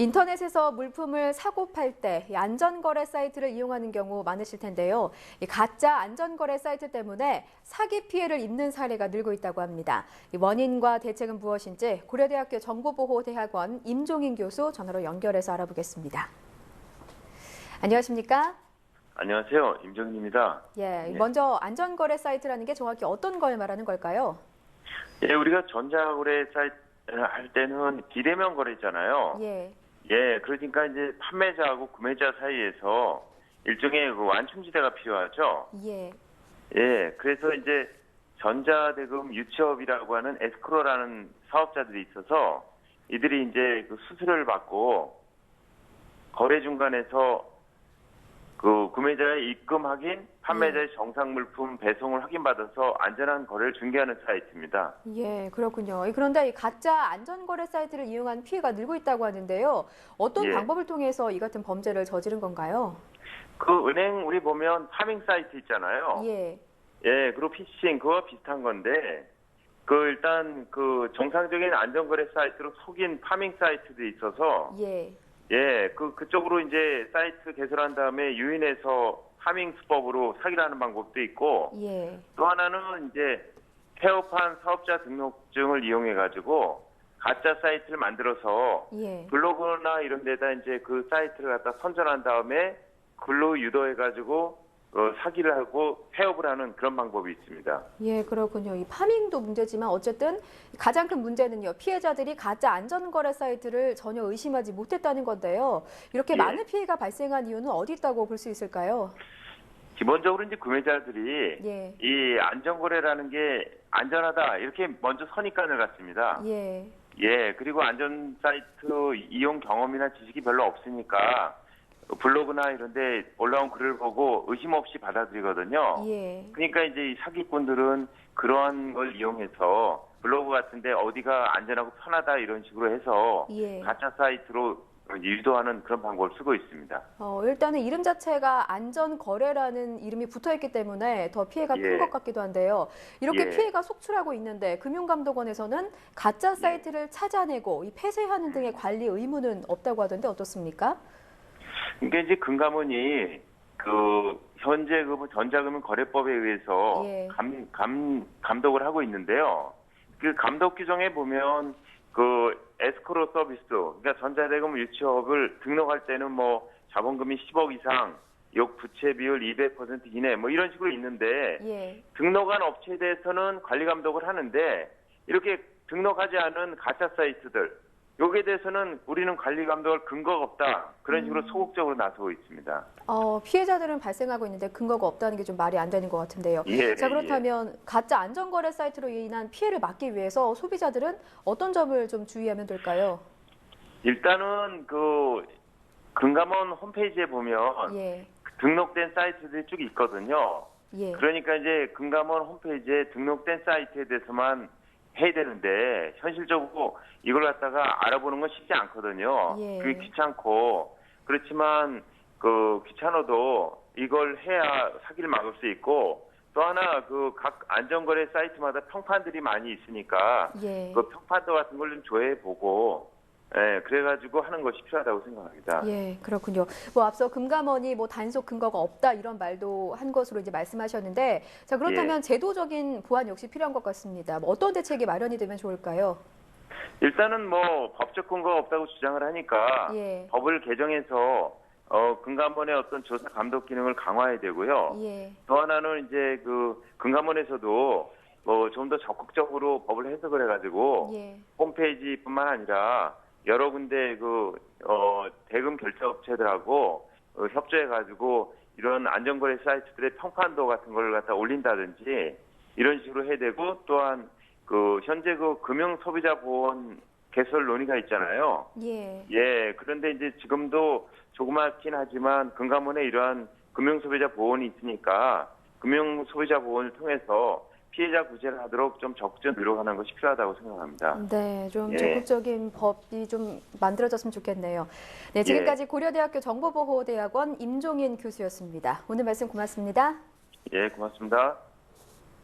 인터넷에서 물품을 사고 팔 때 안전거래 사이트를 이용하는 경우 많으실 텐데요. 이 가짜 안전거래 사이트 때문에 사기 피해를 입는 사례가 늘고 있다고 합니다. 이 원인과 대책은 무엇인지 고려대학교 정보보호대학원 임종인 교수 전화로 연결해서 알아보겠습니다. 안녕하십니까? 안녕하세요. 임종인입니다. 예, 먼저 안전거래 사이트라는 게 정확히 어떤 걸 말하는 걸까요? 예, 우리가 전자거래 사이트 할 때는 비대면 거래잖아요. 예. 예, 그러니까 이제 판매자하고 구매자 사이에서 일종의 그 완충지대가 필요하죠. 예. 예, 그래서 이제 전자대금 유치업이라고 하는 에스크로라는 사업자들이 있어서 이들이 이제 그 수수료를 받고 거래 중간에서 그 구매자의 입금 확인, 판매자의 정상 물품 배송을 확인받아서 안전한 거래를 중개하는 사이트입니다. 예, 그렇군요. 그런데 이 가짜 안전거래 사이트를 이용한 피해가 늘고 있다고 하는데요. 어떤 예. 방법을 통해서 이 같은 범죄를 저지른 건가요? 그 은행 우리 보면 파밍 사이트 있잖아요. 예, 예, 그리고 피싱 그거와 비슷한 건데 그 일단 그 정상적인 안전거래 사이트로 속인 파밍 사이트도 있어서 예, 예, 그쪽으로 이제 사이트 개설한 다음에 유인해서 파밍 수법으로 사기를 하는 방법도 있고 예, 또 하나는 이제 폐업한 사업자 등록증을 이용해 가지고 가짜 사이트를 만들어서 예. 블로그나 이런 데다 이제 그 사이트를 갖다 선전한 다음에 글로 유도해 가지고 사기를 하고 폐업을 하는 그런 방법이 있습니다. 예, 그렇군요. 이 파밍도 문제지만 어쨌든 가장 큰 문제는요. 피해자들이 가짜 안전거래 사이트를 전혀 의심하지 못했다는 건데요. 이렇게 예. 많은 피해가 발생한 이유는 어디 있다고 볼 수 있을까요? 기본적으로 이제 구매자들이 예, 이 안전거래라는 게 안전하다 이렇게 먼저 선입관을 갖습니다. 예, 예, 그리고 안전 사이트 이용 경험이나 지식이 별로 없으니까 블로그나 이런 데 올라온 글을 보고 의심 없이 받아들이거든요. 예. 그러니까 이제 이 사기꾼들은 그러한 걸 이용해서 블로그 같은데 어디가 안전하고 편하다 이런 식으로 해서 예. 가짜 사이트로 유도하는 그런 방법을 쓰고 있습니다. 일단은 이름 자체가 안전거래라는 이름이 붙어있기 때문에 더 피해가 큰 예. 것 같기도 한데요. 이렇게 예. 피해가 속출하고 있는데 금융감독원에서는 가짜 사이트를 찾아내고 이 폐쇄하는 등의 관리 의무는 없다고 하던데 어떻습니까? 그러니까 이제 금감원이 그 현재 그 전자금융 거래법에 의해서 예. 감독을 하고 있는데요. 그 감독 규정에 보면 그 에스크로 서비스, 그러니까 전자대금 유치업을 등록할 때는 뭐 자본금이 10억 이상, 역 부채 비율 200% 이내 뭐 이런 식으로 있는데 예. 등록한 업체에 대해서는 관리 감독을 하는데 이렇게 등록하지 않은 가짜 사이트들 여기에 대해서는 우리는 관리 감독할 근거가 없다. 그런 식으로 소극적으로 나서고 있습니다. 피해자들은 발생하고 있는데 근거가 없다는 게 좀 말이 안 되는 것 같은데요. 예, 자, 그렇다면 가짜 안전거래 사이트로 인한 피해를 막기 위해서 소비자들은 어떤 점을 좀 주의하면 될까요? 일단은 그 금감원 홈페이지에 보면 예, 등록된 사이트들이 쭉 있거든요. 예, 그러니까 이제 금감원 홈페이지에 등록된 사이트에 대해서만 해야 되는데 현실적으로 이걸 갖다가 알아보는 건 쉽지 않거든요. 예. 그게 귀찮고 그렇지만 그 귀찮아도 이걸 해야 사기를 막을 수 있고 또 하나 그 각 안전거래 사이트마다 평판들이 많이 있으니까 예. 그 평판도 같은 걸 좀 조회해 보고 예, 그래가지고 하는 것이 필요하다고 생각합니다. 예, 그렇군요. 앞서 금감원이 단속 근거가 없다 이런 말도 한 것으로 이제 말씀하셨는데, 자, 그렇다면 예. 제도적인 보완 역시 필요한 것 같습니다. 어떤 대책이 마련이 되면 좋을까요? 일단은 뭐 법적 근거가 없다고 주장을 하니까 예. 법을 개정해서 금감원의 어떤 조사 감독 기능을 강화해야 되고요. 예. 또 하나는 이제 그 금감원에서도 뭐 좀 더 적극적으로 법을 해석을 해가지고 예. 홈페이지뿐만 아니라 여러 군데 대금 결제 업체들하고 협조해가지고 이런 안전거래 사이트들의 평판도 같은 걸 갖다 올린다든지 이런 식으로 해야 되고 또한 그 현재 그 금융 소비자 보험 개설 논의가 있잖아요. 예. 예, 그런데 이제 지금도 조그맣긴 하지만 금감원에 이러한 금융 소비자 보험이 있으니까 금융 소비자 보험을 통해서 피해자 구제를 하도록 좀 적극적으로 노력하는 것이 필요하다고 생각합니다. 네, 좀 예. 적극적인 법이 좀 만들어졌으면 좋겠네요. 네, 지금까지 고려대학교 정보보호대학원 임종인 교수였습니다. 오늘 말씀 고맙습니다. 예, 고맙습니다.